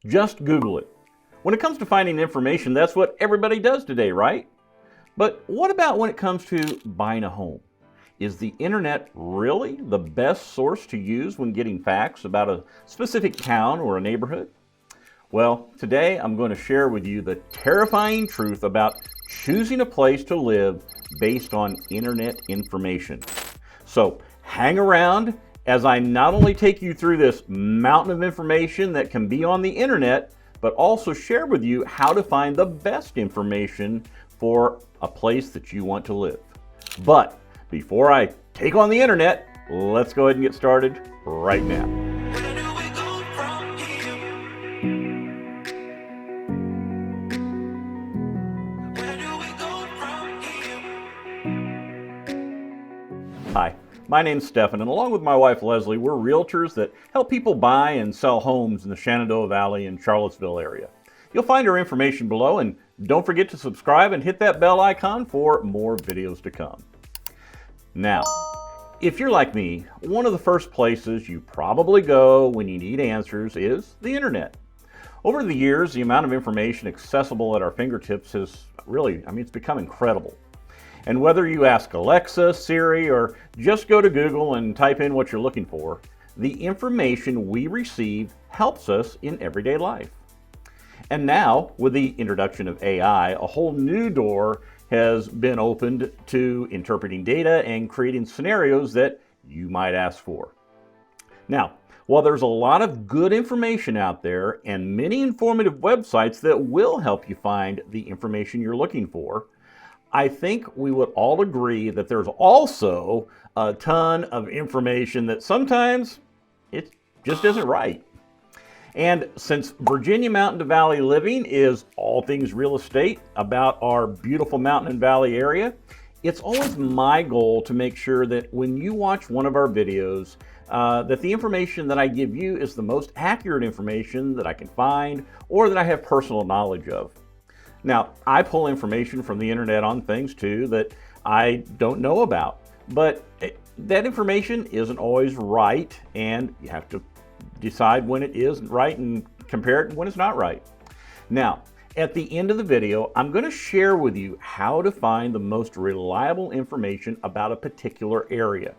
Just Google it. When it comes to finding information, that's what everybody does today, right? But what about when it comes to buying a home? Is the internet really the best source to use when getting facts about a specific town or a neighborhood? Well, today I'm going to share with you the terrifying truth about choosing a place to live based on internet information. So hang around as I not only take you through this mountain of information that can be on the internet, but also share with you how to find the best information for a place that you want to live. But before I take on the internet, let's go ahead and get started right now. Hi, my name's Stefan, and along with my wife Leslie, we're realtors that help people buy and sell homes in the Shenandoah Valley and Charlottesville area. You'll find our information below, and don't forget to subscribe and hit that bell icon for more videos to come. Now, if you're like me, one of the first places you probably go when you need answers is the internet. Over the years, the amount of information accessible at our fingertips has really, it's become incredible. And whether you ask Alexa, Siri, or just go to Google and type in what you're looking for, the information we receive helps us in everyday life. And now, with the introduction of AI, a whole new door has been opened to interpreting data and creating scenarios that you might ask for. Now, while there's a lot of good information out there and many informative websites that will help you find the information you're looking for, I think we would all agree that there's also a ton of information that sometimes it just isn't right. And since Virginia Mountain to Valley Living is all things real estate about our beautiful mountain and valley area, it's always my goal to make sure that when you watch one of our videos, that the information that I give you is the most accurate information that I can find or that I have personal knowledge of. Now, I pull information from the internet on things too that I don't know about, but that information isn't always right, and you have to decide when it is right and compare it when it's not right. Now, at the end of the video, I'm going to share with you how to find the most reliable information about a particular area.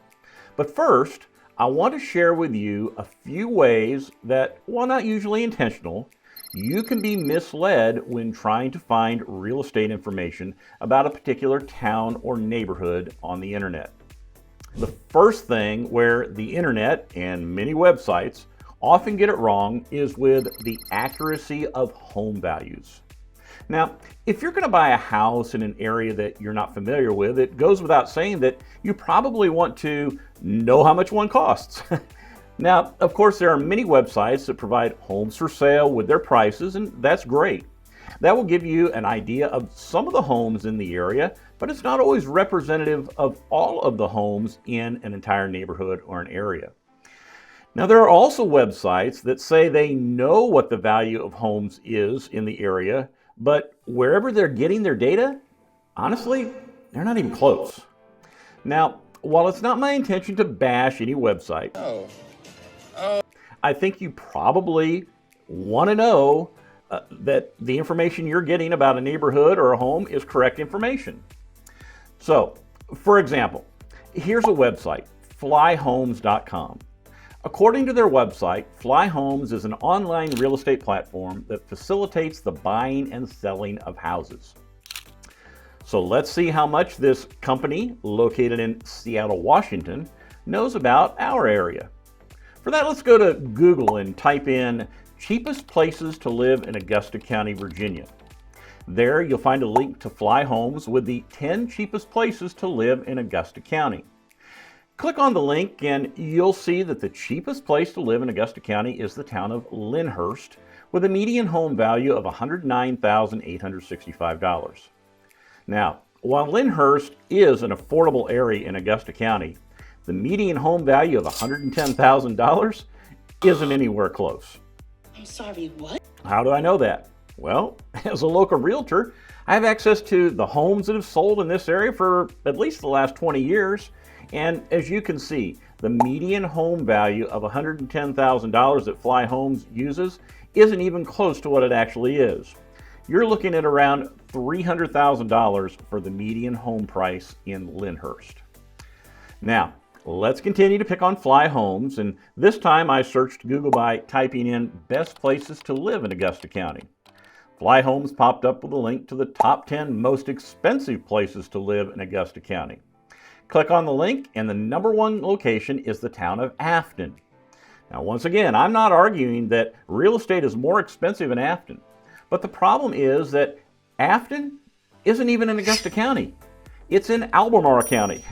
But first, I want to share with you a few ways that, while not usually intentional, you can be misled when trying to find real estate information about a particular town or neighborhood on the internet. The first thing where the internet and many websites often get it wrong is with the accuracy of home values. Now, if you're going to buy a house in an area that you're not familiar with, it goes without saying that you probably want to know how much one costs. Now, of course, there are many websites that provide homes for sale with their prices, and that's great. That will give you an idea of some of the homes in the area, but it's not always representative of all of the homes in an entire neighborhood or an area. Now, there are also websites that say they know what the value of homes is in the area, but wherever they're getting their data, honestly, they're not even close. Now, while it's not my intention to bash any website, I think you probably want to know that the information you're getting about a neighborhood or a home is correct information. So, for example, here's a website, flyhomes.com. According to their website, Fly Homes is an online real estate platform that facilitates the buying and selling of houses. So let's see how much this company, located in Seattle, Washington, knows about our area. For that, let's go to Google and type in cheapest places to live in Augusta County, Virginia. There you'll find a link to Fly Homes with the 10 cheapest places to live in Augusta County. Click on the link and you'll see that the cheapest place to live in Augusta County is the town of Lyndhurst, with a median home value of $109,865. Now, while Lyndhurst is an affordable area in Augusta County, the median home value of $110,000 isn't anywhere close. I'm sorry, what? How do I know that? Well, as a local realtor, I have access to the homes that have sold in this area for at least the last 20 years. And as you can see, the median home value of $110,000 that Fly Homes uses isn't even close to what it actually is. You're looking at around $300,000 for the median home price in Lyndhurst. Now, let's continue to pick on fly homes, and this time I searched Google by typing in best places to live in Augusta County. Fly Homes popped up with a link to the top 10 most expensive places to live in Augusta County. Click on the link, and the number one location is the town of Afton. Now, once again, I'm not arguing that real estate is more expensive in Afton, but the problem is that Afton isn't even in Augusta County. It's in Albemarle County.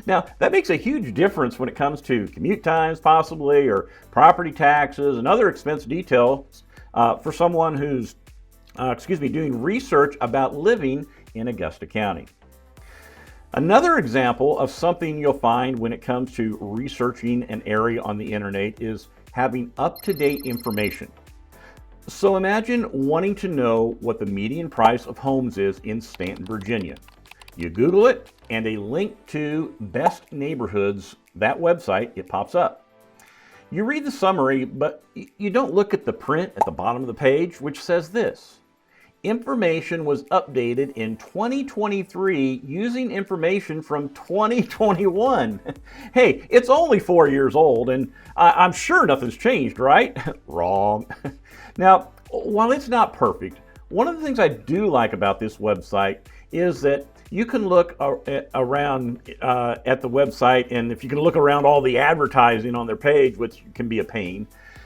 Now, that makes a huge difference when it comes to commute times, possibly, or property taxes and other expense details for someone who's doing research about living in Augusta County. Another example of something you'll find when it comes to researching an area on the internet is having up-to-date information. So imagine wanting to know what the median price of homes is in Stanton, Virginia. You Google it, and a link to Best Neighborhoods, that website, it pops up. You read the summary, but you don't look at the print at the bottom of the page, which says this: information was updated in 2023 using information from 2021. Hey, it's only 4 years old, and I'm sure nothing's changed, right? Wrong. Now, while it's not perfect, one of the things I do like about this website is that you can look around at the website, and if you can look around all the advertising on their page, which can be a pain,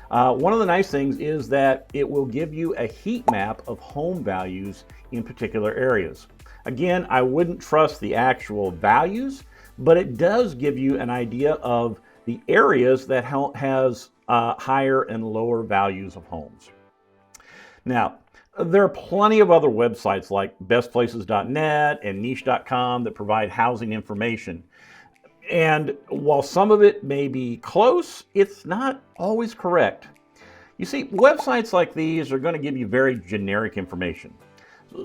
one of the nice things is that it will give you a heat map of home values in particular areas. Again, I wouldn't trust the actual values, but it does give you an idea of the areas that has higher and lower values of homes. Now, there are plenty of other websites like bestplaces.net and niche.com that provide housing information. And while some of it may be close, it's not always correct. You see, websites like these are going to give you very generic information.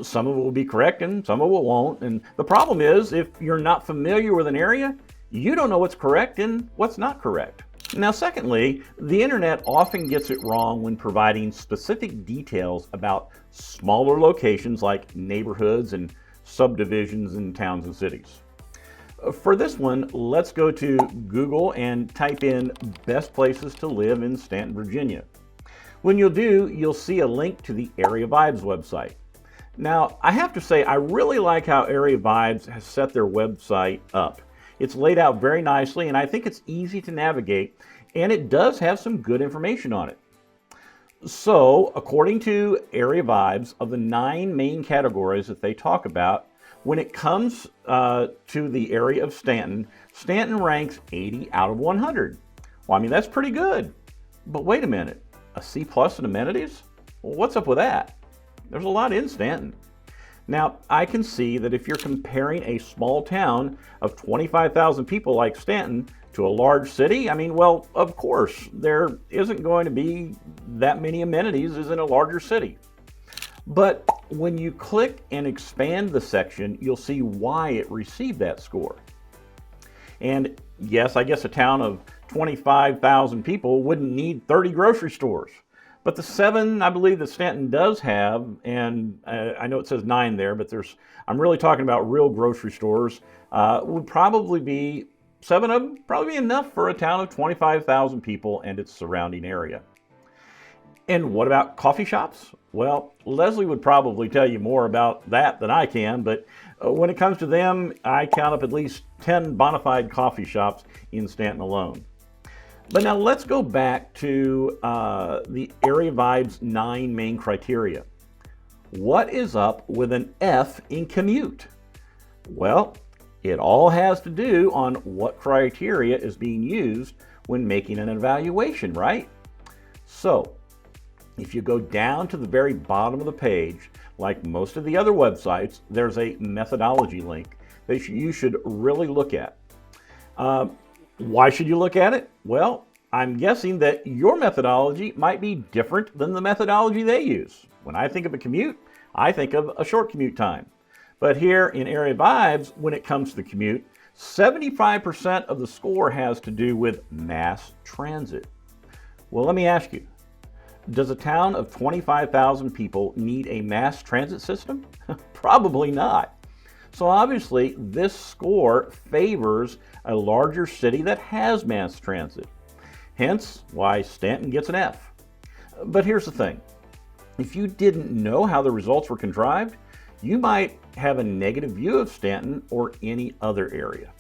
Some of it will be correct and some of it won't. And the problem is, if you're not familiar with an area, you don't know what's correct and what's not correct. Now, secondly, the internet often gets it wrong when providing specific details about smaller locations like neighborhoods and subdivisions in towns and cities. For this one, let's go to Google and type in best places to live in Stanton, Virginia. When you'll do, you'll see a link to the Area Vibes website. Now, I have to say, I really like how Area Vibes has set their website up. It's laid out very nicely, and I think it's easy to navigate, and it does have some good information on it. So, according to Area Vibes, of the 9 main categories that they talk about, when it comes to the area of Stanton, Stanton ranks 80 out of 100. Well, I mean, that's pretty good. But wait a minute, a C+ in amenities? Well, what's up with that? There's a lot in Stanton. Now, I can see that if you're comparing a small town of 25,000 people like Stanton to a large city, I mean, well, of course, there isn't going to be that many amenities as in a larger city. But when you click and expand the section, you'll see why it received that score. And yes, I guess a town of 25,000 people wouldn't need 30 grocery stores. But the 7, I believe, that Stanton does have, and I know it says 9 there, but I'm really talking about real grocery stores, would probably be, 7 of them, probably be enough for a town of 25,000 people and its surrounding area. And what about coffee shops? Well, Leslie would probably tell you more about that than I can, but when it comes to them, I count up at least 10 bona fide coffee shops in Stanton alone. But now let's go back to the Area Vibes 9 main criteria. What is up with an F in commute? Well, it all has to do on what criteria is being used when making an evaluation, right? So, if you go down to the very bottom of the page, like most of the other websites, there's a methodology link that you should really look at. Why should you look at it? Well, I'm guessing that your methodology might be different than the methodology they use. When I think of a commute, I think of a short commute time. But here in Area Vibes, when it comes to the commute, 75% of the score has to do with mass transit. Well, let me ask you, Does a town of 25,000 people need a mass transit system? Probably not. So obviously, this score favors a larger city that has mass transit. Hence, why Stanton gets an F. But here's the thing. If you didn't know how the results were contrived, you might have a negative view of Stanton or any other area.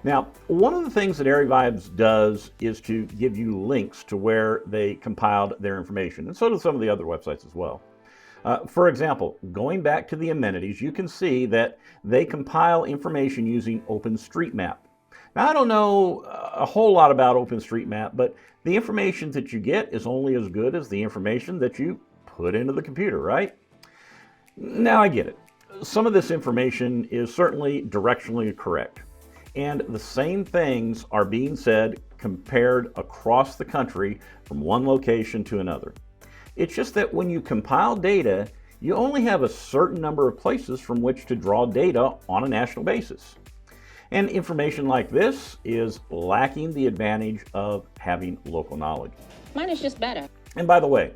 Now, one of the things that Area Vibes does is to give you links to where they compiled their information, and so do some of the other websites as well. For example, going back to the amenities, you can see that they compile information using OpenStreetMap. Now, I don't know a whole lot about OpenStreetMap, but the information that you get is only as good as the information that you put into the computer, right? Now I get it. Some of this information is certainly directionally correct. And the same things are being said compared across the country from one location to another. It's just that when you compile data, you only have a certain number of places from which to draw data on a national basis. And information like this is lacking the advantage of having local knowledge. Mine is just better. And by the way,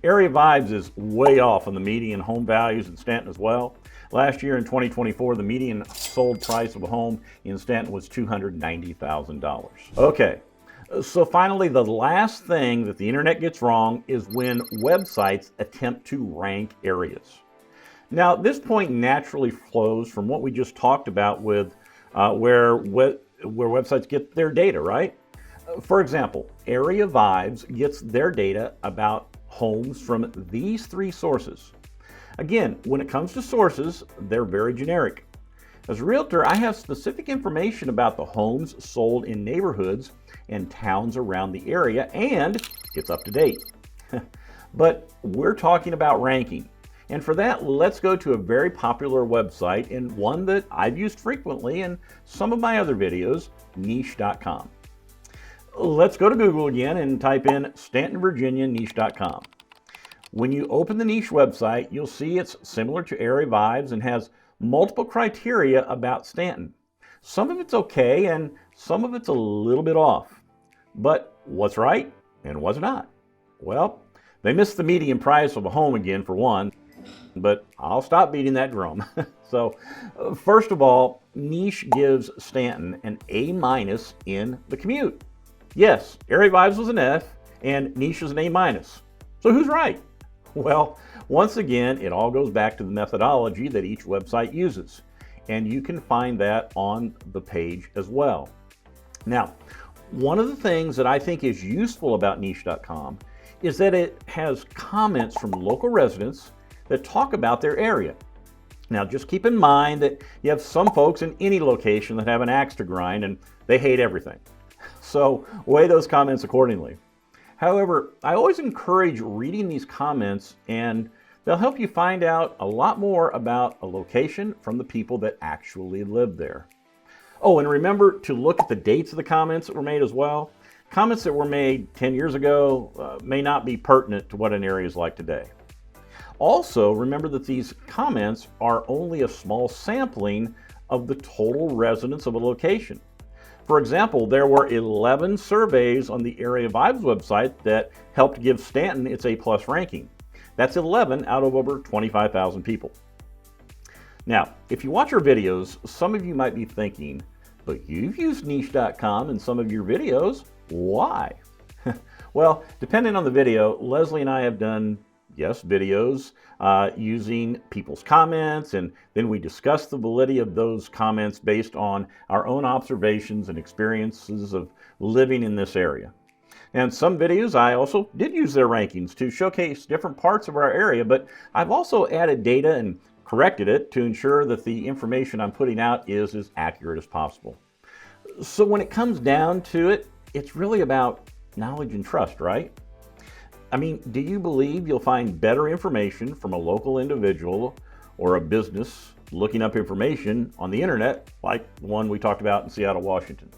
Area Vibes is way off on the median home values in Stanton as well. Last year in 2024, the median sold price of a home in Stanton was $290,000. Okay, so finally, the last thing that the internet gets wrong is when websites attempt to rank areas. Now, this point naturally flows from what we just talked about with where websites get their data, right? For example, Area Vibes gets their data about homes from these three sources. Again, when it comes to sources, they're very generic. As a realtor, I have specific information about the homes sold in neighborhoods and towns around the area, and it's up to date. But we're talking about ranking. And for that, let's go to a very popular website and one that I've used frequently in some of my other videos, niche.com. Let's go to Google again and type in Stanton, Virginia, niche.com. When you open the niche website, you'll see it's similar to Area Vibes and has multiple criteria about Stanton. Some of it's okay and some of it's a little bit off. But what's right and what's not? Well, they missed the median price of a home again for one, but I'll stop beating that drum. So first of all, niche gives Stanton an A- in the commute. Yes, Area Vibes was an F and niche is an A-. So who's right? Well, once again, it all goes back to the methodology that each website uses, and you can find that on the page as well. Now, one of the things that I think is useful about niche.com is that it has comments from local residents that talk about their area. Now, just keep in mind that you have some folks in any location that have an axe to grind and they hate everything. So weigh those comments accordingly. However, I always encourage reading these comments, and they'll help you find out a lot more about a location from the people that actually live there. Oh, and remember to look at the dates of the comments that were made as well. Comments that were made 10 years ago may not be pertinent to what an area is like today. Also, remember that these comments are only a small sampling of the total residents of a location. For example, there were 11 surveys on the Area Vibes website that helped give Stanton its A+ ranking. That's 11 out of over 25,000 people. Now, if you watch our videos, some of you might be thinking, but you've used niche.com in some of your videos. Why? Well, depending on the video, Leslie and I have done videos using people's comments, and then we discuss the validity of those comments based on our own observations and experiences of living in this area. And some videos I also did use their rankings to showcase different parts of our area, but I've also added data and corrected it to ensure that the information I'm putting out is as accurate as possible. So when it comes down to it, it's really about knowledge and trust, right? I mean, do you believe you'll find better information from a local individual or a business looking up information on the internet, like the one we talked about in Seattle, Washington?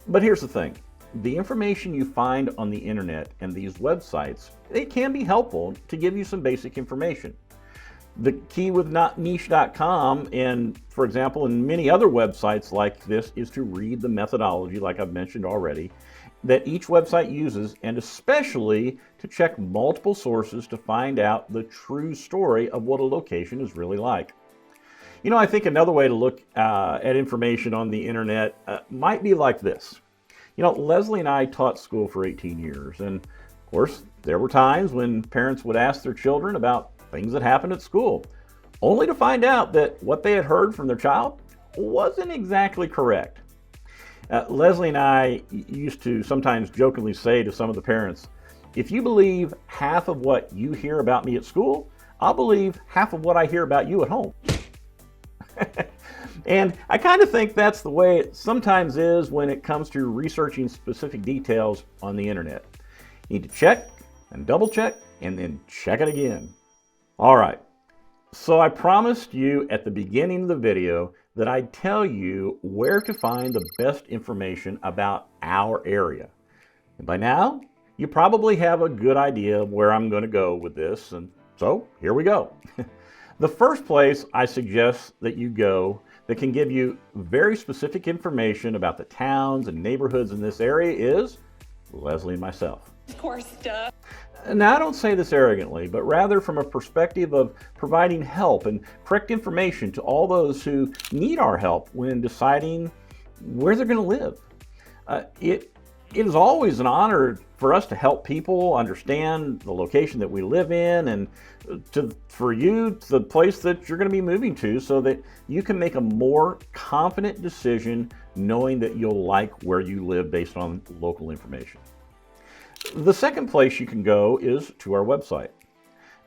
But here's the thing. The information you find on the internet and these websites, it can be helpful to give you some basic information. The key with niche.com and, for example, in many other websites like this is to read the methodology, like I've mentioned already, that each website uses, and especially to check multiple sources to find out the true story of what a location is really like. You know, I think another way to look at information on the internet might be like this. You know, Leslie and I taught school for 18 years, and of course, there were times when parents would ask their children about things that happened at school, only to find out that what they had heard from their child wasn't exactly correct. Leslie and I used to sometimes jokingly say to some of the parents, if you believe half of what you hear about me at school, I'll believe half of what I hear about you at home. And I kind of think that's the way it sometimes is when it comes to researching specific details on the internet. You need to check and double check and then check it again. All right, so I promised you at the beginning of the video that I'd tell you where to find the best information about our area. And by now, you probably have a good idea of where I'm going to go with this, and so here we go. The first place I suggest that you go that can give you very specific information about the towns and neighborhoods in this area is Leslie and myself. Of course, duh. Now, I don't say this arrogantly, but rather from a perspective of providing help and correct information to all those who need our help when deciding where they're going to live. It is always an honor for us to help people understand the location that we live in, and for you, the place that you're going to be moving to, so that you can make a more confident decision knowing that you'll like where you live based on local information. The second place you can go is to our website.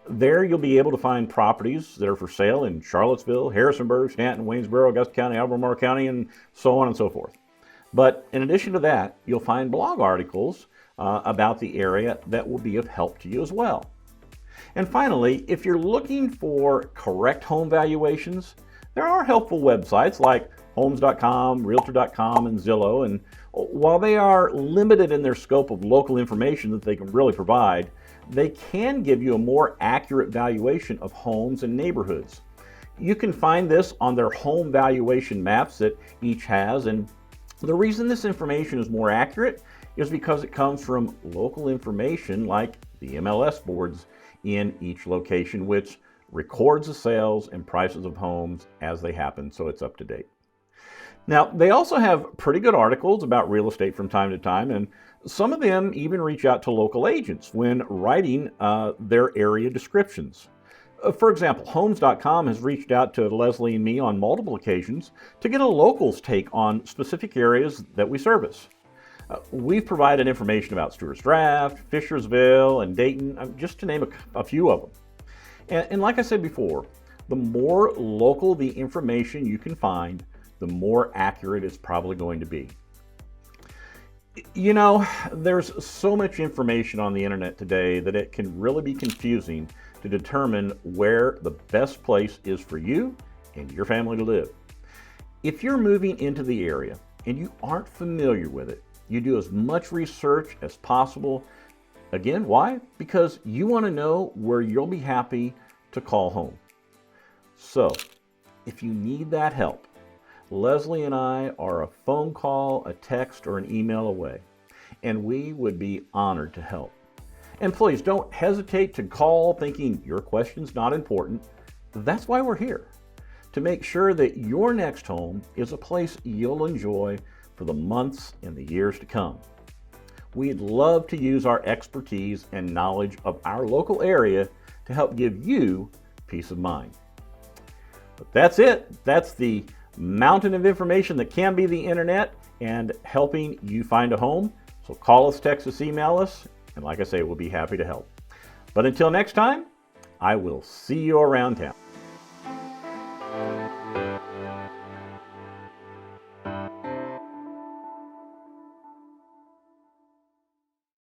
There you'll be able to find properties that are for sale in Charlottesville, Harrisonburg, Stanton, Waynesboro, Augusta County, Albemarle County, and so on and so forth. But in addition to that, you'll find blog articles about the area that will be of help to you as well. And finally, if you're looking for correct home valuations, there are helpful websites like homes.com, realtor.com, and Zillow. And while they are limited in their scope of local information that they can really provide, they can give you a more accurate valuation of homes and neighborhoods. You can find this on their home valuation maps that each has, and the reason this information is more accurate is because it comes from local information like the MLS boards in each location, which records the sales and prices of homes as they happen, so it's up to date. Now, they also have pretty good articles about real estate from time to time, and some of them even reach out to local agents when writing their area descriptions. For example, homes.com has reached out to Leslie and me on multiple occasions to get a local's take on specific areas that we service. We've provided information about Stewart's Draft, Fishersville, and Dayton, just to name a few of them. And like I said before, the more local the information you can find, the more accurate it's probably going to be. You know, there's so much information on the internet today that it can really be confusing to determine where the best place is for you and your family to live. If you're moving into the area and you aren't familiar with it, you do as much research as possible. Again, why? Because you want to know where you'll be happy to call home. So, if you need that help, Leslie and I are a phone call, a text, or an email away, and we would be honored to help. And please don't hesitate to call thinking your question's not important. That's why we're here, to make sure that your next home is a place you'll enjoy for the months and the years to come. We'd love to use our expertise and knowledge of our local area to help give you peace of mind. But that's it. That's the mountain of information that can be the internet and helping you find a home. So call us, text us, email us, and like I say, we'll be happy to help. But until next time, I will see you around town.